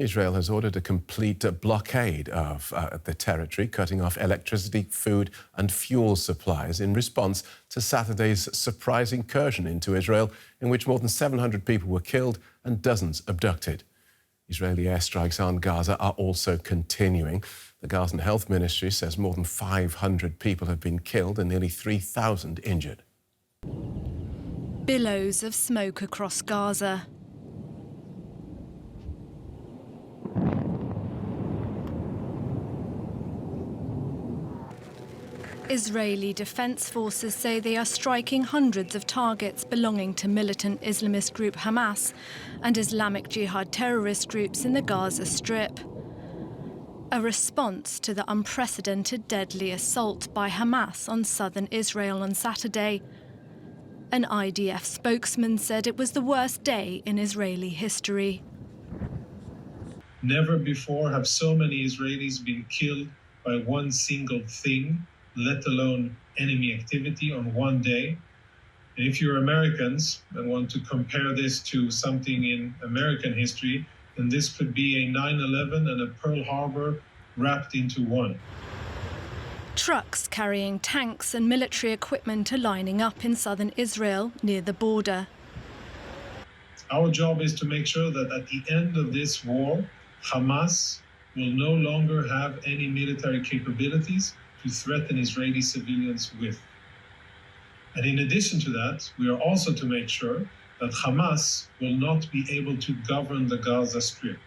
Israel has ordered a complete blockade of the territory, cutting off electricity, food and fuel supplies in response to Saturday's surprise incursion into Israel, in which more than 700 people were killed and dozens abducted. Israeli airstrikes on Gaza are also continuing. The Gazan Health Ministry says more than 500 people have been killed and nearly 3,000 injured. Billows of smoke across Gaza. Israeli defense forces say they are striking hundreds of targets belonging to militant Islamist group Hamas and Islamic Jihad terrorist groups in the Gaza Strip. A response to the unprecedented deadly assault by Hamas on southern Israel on Saturday. An IDF spokesman said it was the worst day in Israeli history. Never before have so many Israelis been killed by one single thing, let alone enemy activity on one day. And if you're Americans and want to compare this to something in American history, then this could be a 9/11 and a Pearl Harbor wrapped into one. Trucks carrying tanks and military equipment are lining up in southern Israel near the border. Our job is to make sure that at the end of this war, Hamas will no longer have any military capabilities to threaten Israeli civilians with. And in addition to that, we are also to make sure that Hamas will not be able to govern the Gaza Strip.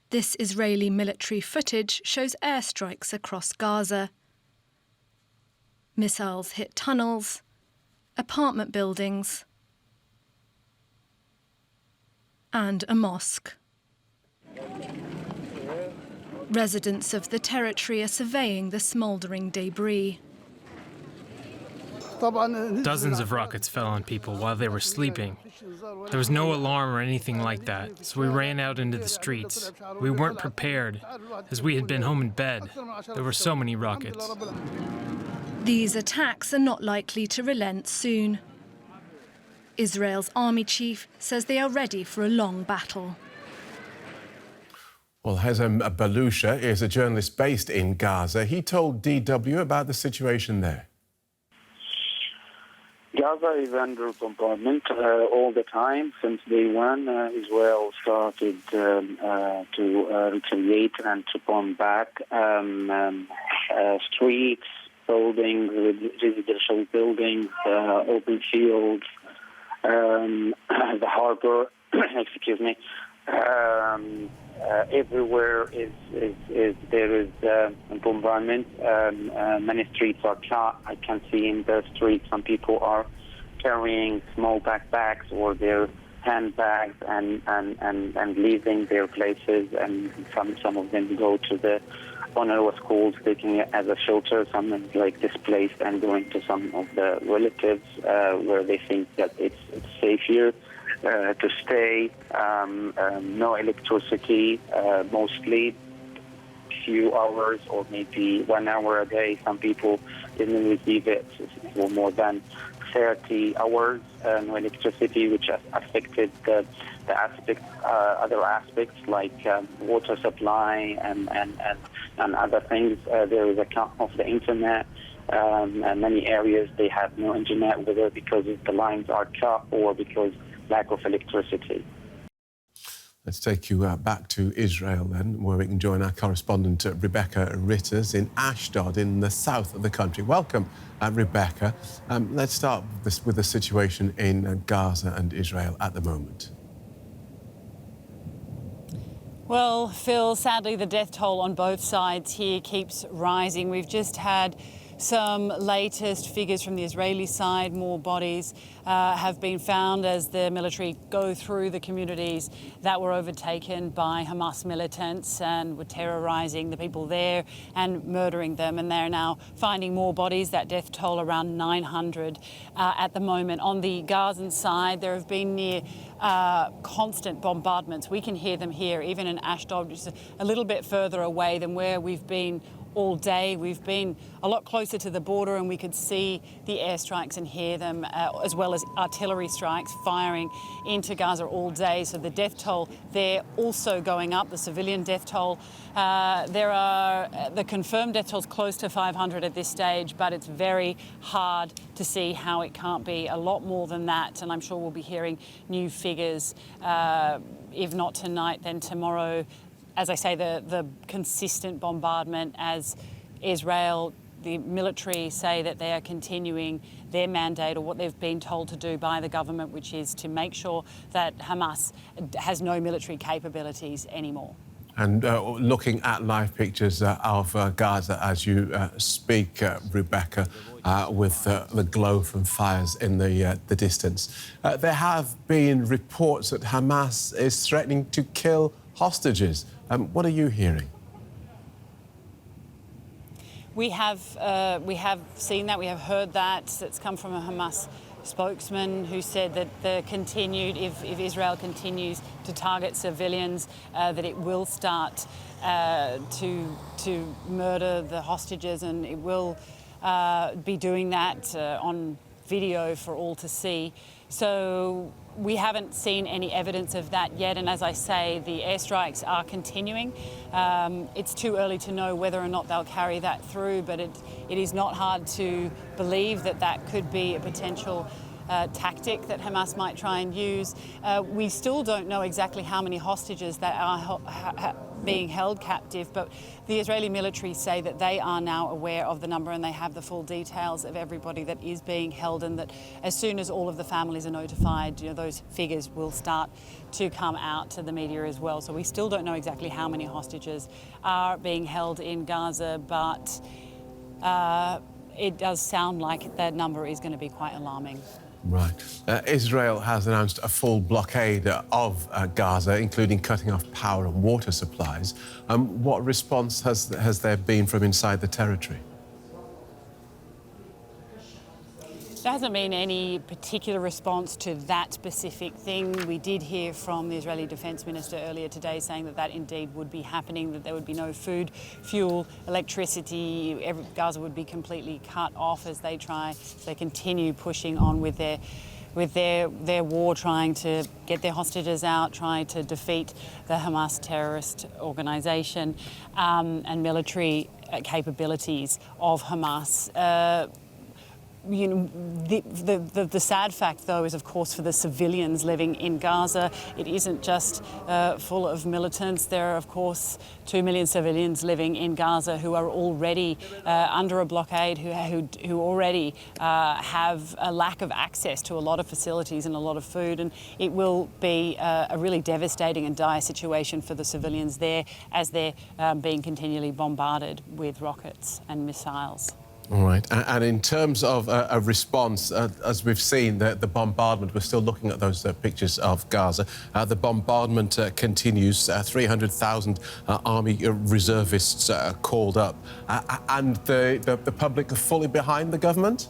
This Israeli military footage shows airstrikes across Gaza. Missiles hit tunnels, apartment buildings, and a mosque. Residents of the territory are surveying the smouldering debris. Dozens of rockets fell on people while they were sleeping. There was no alarm or anything like that, so we ran out into the streets. We weren't prepared, as we had been home in bed. There were so many rockets. These attacks are not likely to relent soon. Israel's army chief says they are ready for a long battle. Well, Hazem Balusha is a journalist based in Gaza. He told DW about the situation there. Gaza is under bombardment all the time. Since day one, Israel started to retaliate and to bomb back streets, buildings, residential buildings, open fields, the harbor, excuse me. Everywhere there is bombardment. Many streets are cut. I can see in the streets some people are carrying small backpacks or their handbags and leaving their places, and some of them go to the UNRWA schools, taking it as a shelter. Some is like displaced and going to some of the relatives where they think that it's safe here to stay. No electricity, mostly few hours or maybe 1 hour a day. Some people didn't receive it for more than 30 hours. No electricity, which has affected the other aspects like water supply and other things. There is a cut of the internet. Many areas they have no internet, whether because the lines are cut or because lack of electricity. Let's take you back to Israel then, where we can join our correspondent Rebecca Ritters in Ashdod in the south of the country. Welcome, Rebecca. Let's start with the situation in Gaza and Israel at the moment. Well, Phil, sadly the death toll on both sides here keeps rising. We've just had some latest figures from the Israeli side. More bodies have been found as the military go through the communities that were overtaken by Hamas militants and were terrorizing the people there and murdering them. And they're now finding more bodies. That death toll around 900 at the moment. On the Gazan side, there have been near constant bombardments. We can hear them here, even in Ashdod, which is a little bit further away than where we've been all day. We've been a lot closer to the border and we could see the airstrikes and hear them, as well as artillery strikes firing into Gaza all day. So the death toll there also going up, the civilian death toll. The confirmed death toll is close to 500 at this stage, but it's very hard to see how it can't be a lot more than that. And I'm sure we'll be hearing new figures, if not tonight, then tomorrow. As I say, the consistent bombardment as Israel, the military say that they are continuing their mandate or what they've been told to do by the government, which is to make sure that Hamas has no military capabilities anymore. And looking at live pictures of Gaza as you speak, Rebecca, with the glow from fires in the distance, there have been reports that Hamas is threatening to kill hostages. What are you hearing? We have seen that. We have heard that. It's come from a Hamas spokesman who said that if Israel continues to target civilians, that it will start to murder the hostages, and it will be doing that on video for all to see. So we haven't seen any evidence of that yet, and as I say, the airstrikes are continuing. It's too early to know whether or not they'll carry that through, but it is not hard to believe that that could be a potential tactic that Hamas might try and use. We still don't know exactly how many hostages that are being held captive, but the Israeli military say that they are now aware of the number and they have the full details of everybody that is being held, and that as soon as all of the families are notified, those figures will start to come out to the media as well. So we still don't know exactly how many hostages are being held in Gaza, but it does sound like that number is going to be quite alarming. Right. Israel has announced a full blockade of Gaza, including cutting off power and water supplies. What response has there been from inside the territory? There hasn't been any particular response to that specific thing. We did hear from the Israeli Defense Minister earlier today saying that that indeed would be happening, that there would be no food, fuel, electricity. Gaza would be completely cut off as they continue pushing on with their war, trying to get their hostages out, trying to defeat the Hamas terrorist organisation and military capabilities of Hamas. The sad fact, though, is, of course, for the civilians living in Gaza, it isn't just full of militants. There are, of course, 2 million civilians living in Gaza who are already under a blockade, who already have a lack of access to a lot of facilities and a lot of food. And it will be a really devastating and dire situation for the civilians there as they're being continually bombarded with rockets and missiles. All right. And in terms of a response, as we've seen, the bombardment, we're still looking at those pictures of Gaza. The bombardment continues, 300,000 army reservists called up. And the public are fully behind the government?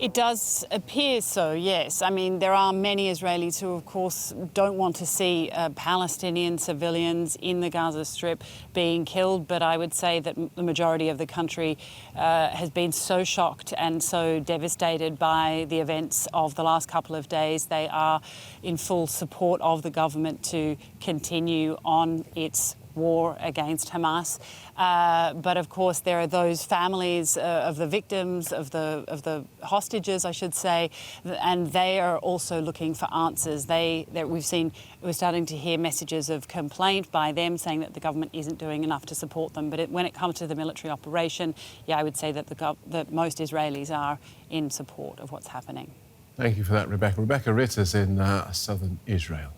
It does appear so, yes. I mean, there are many Israelis who, of course, don't want to see Palestinian civilians in the Gaza Strip being killed, but I would say that the majority of the country has been so shocked and so devastated by the events of the last couple of days. They are in full support of the government to continue on its war against Hamas. But of course there are those families of the victims, of the hostages, I should say, and they are also looking for answers. We're starting to hear messages of complaint by them saying that the government isn't doing enough to support them. But when it comes to the military operation, yeah, I would say that that most Israelis are in support of what's happening. Thank you for that, Rebecca. Rebecca Ritters in southern Israel.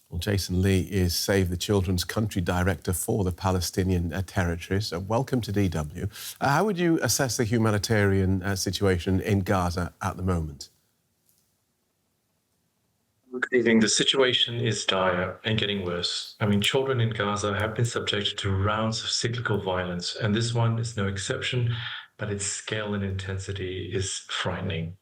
Well, Jason Lee is Save the Children's country director for the Palestinian territories. Welcome to DW. How would you assess the humanitarian situation in Gaza at the moment? Good evening. The situation is dire and getting worse. I mean, children in Gaza have been subjected to rounds of cyclical violence, and this one is no exception, but its scale and intensity is frightening.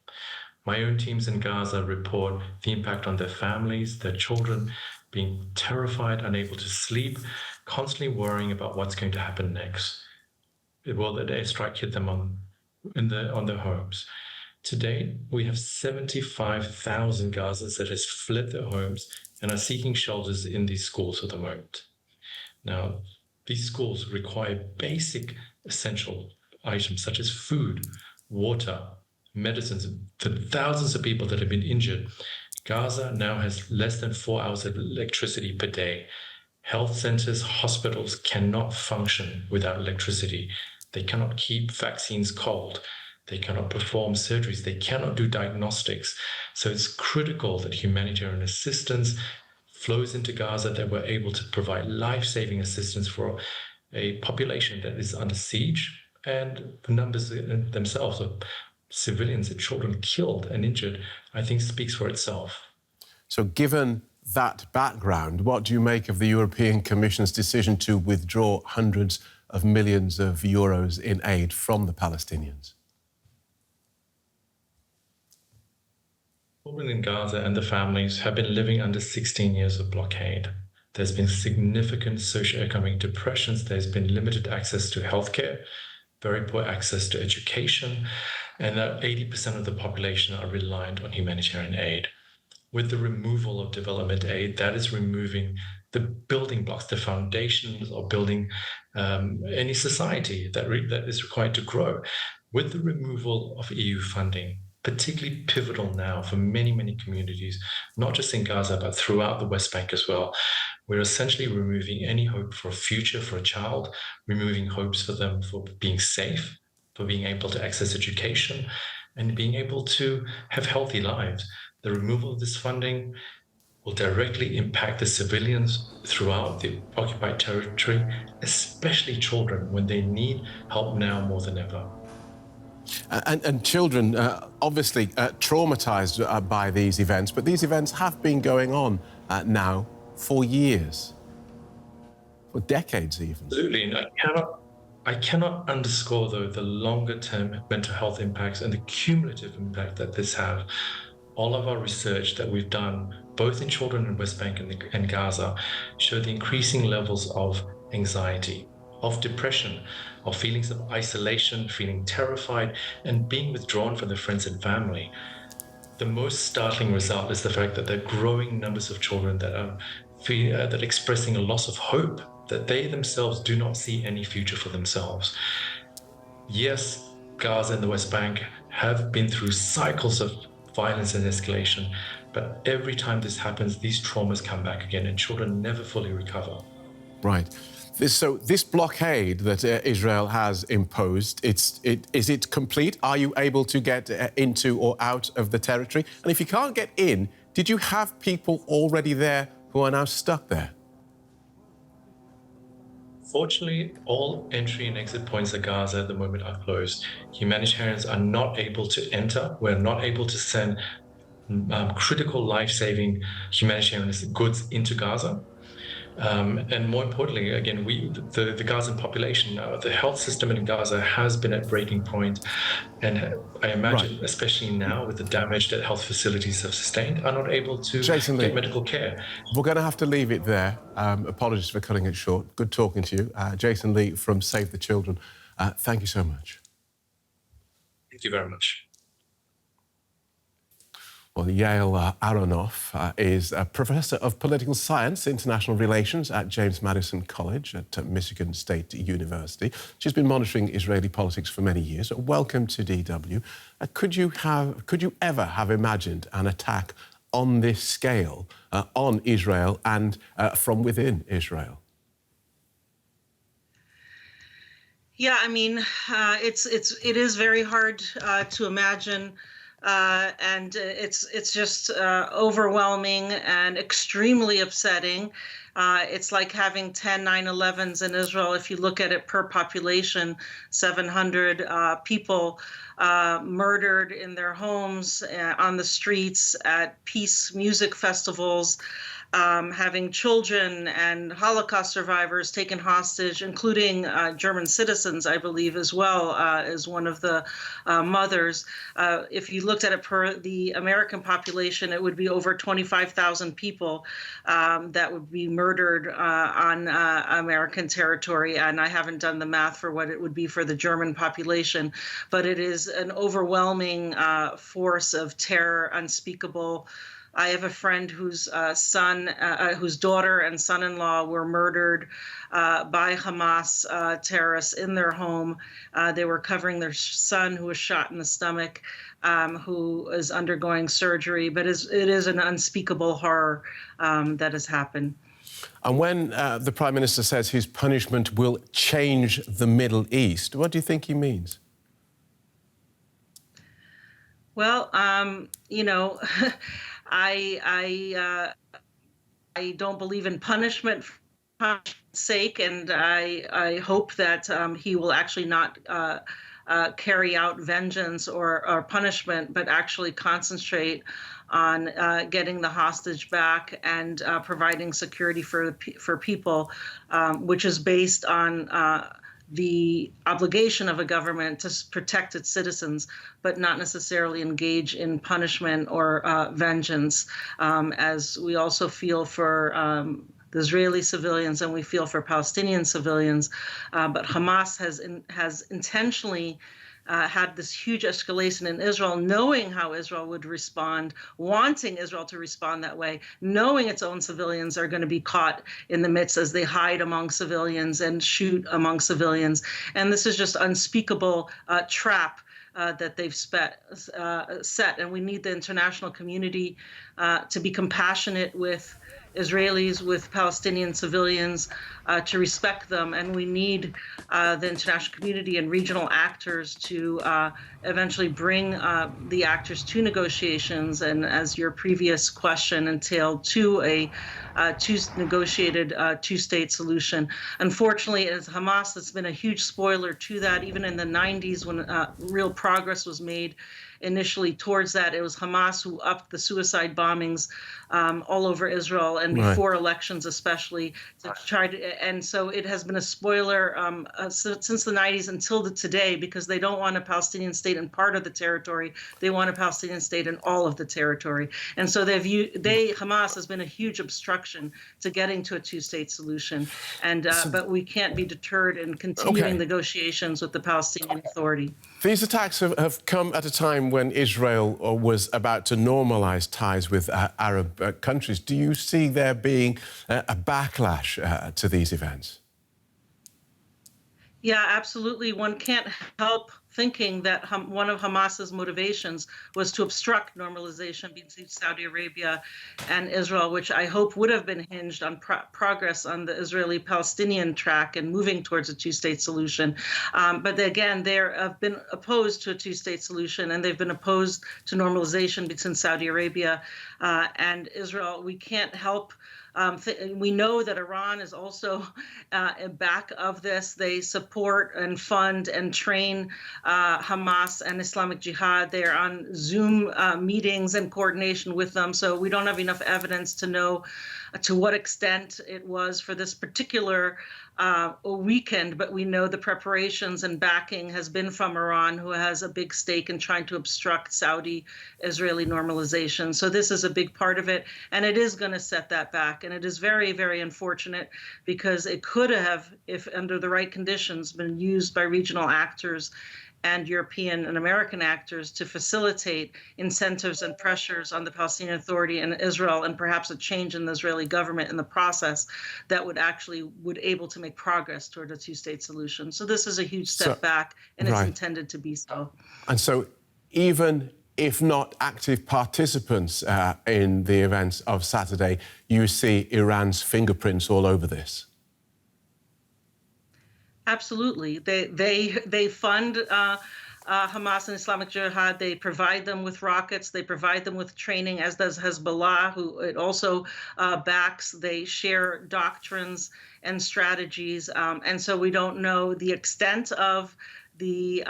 My own teams in Gaza report the impact on their families, their children, being terrified, unable to sleep, constantly worrying about what's going to happen next. Will the airstrike hit them on their homes? To date, we have 75,000 Gazans that has fled their homes and are seeking shelters in these schools at the moment. Now, these schools require basic essential items such as food, water, medicines for thousands of people that have been injured. Gaza now has less than 4 hours of electricity per day. Health centers, hospitals cannot function without electricity. They cannot keep vaccines cold. They cannot perform surgeries. They cannot do diagnostics. So it's critical that humanitarian assistance flows into Gaza, that we're able to provide life-saving assistance for a population that is under siege, and the numbers themselves of civilians and children killed and injured, I think speaks for itself. So given that background, what do you make of the European Commission's decision to withdraw hundreds of millions of euros in aid from the Palestinians? Children in Gaza and the families have been living under 16 years of blockade. There's been significant socioeconomic depressions. There's been limited access to healthcare, very poor access to education, and that 80% of the population are reliant on humanitarian aid. With the removal of development aid, that is removing the building blocks, the foundations of building any society that is required to grow. With the removal of EU funding, particularly pivotal now for many, many communities, not just in Gaza, but throughout the West Bank as well. We're essentially removing any hope for a future for a child, removing hopes for them for being safe, for being able to access education, and being able to have healthy lives. The removal of this funding will directly impact the civilians throughout the occupied territory, especially children, when they need help now more than ever. And children, obviously traumatised by these events, but these events have been going on now for years, for decades even. Absolutely, and I cannot underscore, though, the longer-term mental health impacts and the cumulative impact that this have. All of our research that we've done, both in children in West Bank and Gaza, show the increasing levels of anxiety, of depression, of feelings of isolation, feeling terrified, and being withdrawn from their friends and family. The most startling result is the fact that there are growing numbers of children that are expressing a loss of hope, that they themselves do not see any future for themselves. Yes, Gaza and the West Bank have been through cycles of violence and escalation, but every time this happens, these traumas come back again and children never fully recover. Right. So this blockade that Israel has imposed, is it complete? Are you able to get into or out of the territory? And if you can't get in, did you have people already there who are now stuck there? Fortunately, all entry and exit points of Gaza at the moment are closed. Humanitarians are not able to enter. We're not able to send critical life-saving humanitarian goods into Gaza. And more importantly, again, the Gazan population, the health system in Gaza has been at breaking point. And I imagine, especially now with the damage that health facilities have sustained, are not able to get medical care. We're going to have to leave it there. Apologies for cutting it short. Good talking to you. Jason Lee from Save the Children. Thank you so much. Thank you very much. Well, Yael Aronoff is a Professor of Political Science, International Relations at James Madison College at Michigan State University. She's been monitoring Israeli politics for many years. Welcome to DW. Could you ever have imagined an attack on this scale on Israel and from within Israel? Yeah, I mean, it is very hard to imagine. And it's just overwhelming and extremely upsetting. It's like having 10 9/11s in Israel. If you look at it per population, 700 people murdered in their homes, on the streets, at peace music festivals. having children and Holocaust survivors taken hostage, including German citizens, I believe, as well, as one of the mothers. If you looked at it per the American population, it would be over 25,000 people that would be murdered on American territory. And I haven't done the math for what it would be for the German population, but it is an overwhelming force of terror, unspeakable. I have a friend whose whose daughter and son-in-law were murdered by Hamas terrorists in their home. They were covering their son, who was shot in the stomach, who is undergoing surgery. But it is an unspeakable horror that has happened. And when the Prime Minister says his punishment will change the Middle East, what do you think he means? Well, you know, I don't believe in punishment for punishment's sake, and I hope that he will actually not carry out vengeance or punishment, but actually concentrate on getting the hostage back and providing security for people, which is based on the obligation of a government to protect its citizens, but not necessarily engage in punishment or vengeance, as we also feel for the Israeli civilians and we feel for Palestinian civilians. But Hamas has intentionally had this huge escalation in Israel, knowing how Israel would respond, wanting Israel to respond that way, knowing its own civilians are going to be caught in the midst as they hide among civilians and shoot among civilians. And this is just unspeakable trap that they've set. And we need the international community to be compassionate with Israelis, with Palestinian civilians, to respect them. And we need the international community and regional actors to eventually bring the actors to negotiations. And as your previous question entailed, to a negotiated two-state solution. Unfortunately, as Hamas, that's been a huge spoiler to that. Even in the 90s, when real progress was made initially towards that, it was Hamas who upped the suicide bombings all over Israel, and before elections especially, to try to, and so it has been a spoiler since the 90s until today, because they don't want a Palestinian state in part of the territory. They want a Palestinian state in all of the territory. And so Hamas has been a huge obstruction to getting to a two-state solution. And but we can't be deterred in continuing negotiations with the Palestinian Authority. These attacks have come at a time when Israel was about to normalize ties with Arab countries. Do you see there being a backlash to these events? Yeah, absolutely. One can't help thinking that one of Hamas's motivations was to obstruct normalization between Saudi Arabia and Israel, which I hope would have been hinged on progress on the Israeli-Palestinian track and moving towards a two-state solution. But again, they have been opposed to a two-state solution, and they've been opposed to normalization between Saudi Arabia and Israel. We can't help we know that Iran is also back of this. They support and fund and train Hamas and Islamic Jihad. They are on Zoom meetings in coordination with them. So we don't have enough evidence to know to what extent it was for this particular weekend, but we know the preparations and backing has been from Iran, who has a big stake in trying to obstruct Saudi-Israeli normalization. So this is a big part of it, and it is going to set that back. And it is very, very unfortunate, because it could have, if under the right conditions, been used by regional actors and European and American actors to facilitate incentives and pressures on the Palestinian Authority and Israel, and perhaps a change in the Israeli government in the process that would able to make progress toward a two-state solution. So this is a huge step back, and it's intended to be so. And so even if not active participants in the events of Saturday, you see Iran's fingerprints all over this? Absolutely. They fund Hamas and Islamic Jihad. They provide them with rockets. They provide them with training, as does Hezbollah, who it also backs. They share doctrines and strategies. And so we don't know the extent of the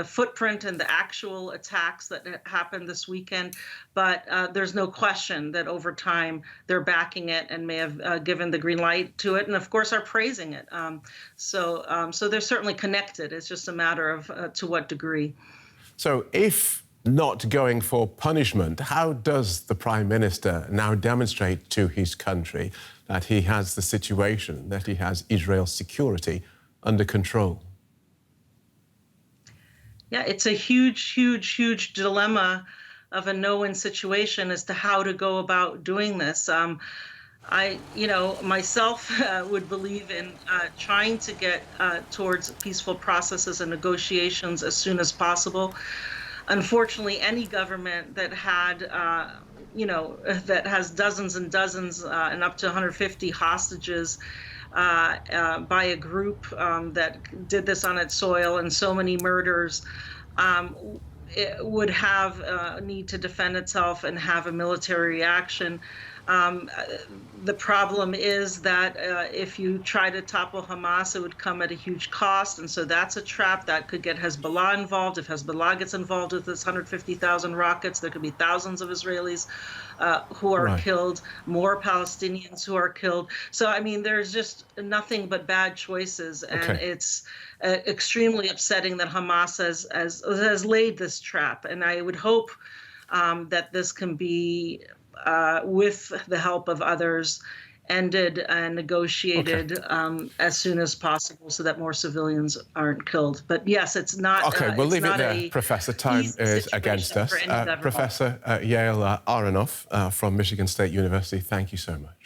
footprint and the actual attacks that happened this weekend, but there's no question that over time they're backing it and may have given the green light to it, and of course are praising it. So they're certainly connected. It's just a matter of to what degree. So if not going for punishment, how does the Prime Minister now demonstrate to his country that he has the situation, that he has Israel's security under control? Yeah, it's a huge dilemma of a no-win situation as to how to go about doing this. I, myself would believe in trying to get towards peaceful processes and negotiations as soon as possible. Unfortunately, any government that had, that has dozens and dozens and up to 150 hostages by a group that did this on its soil and so many murders, it would have a need to defend itself and have a military reaction. The problem is that if you try to topple Hamas, it would come at a huge cost, and so that's a trap that could get Hezbollah involved. If Hezbollah gets involved with this 150,000 rockets, there could be thousands of Israelis who are killed, more Palestinians who are killed. So, I mean, there's just nothing but bad choices, and it's extremely upsetting that Hamas has laid this trap, and I would hope that this can be with the help of others, ended and negotiated as soon as possible so that more civilians aren't killed. But yes, it's not. Okay, we'll leave it there, Professor. Time is against us. Professor Yael Aronoff from Michigan State University, thank you so much.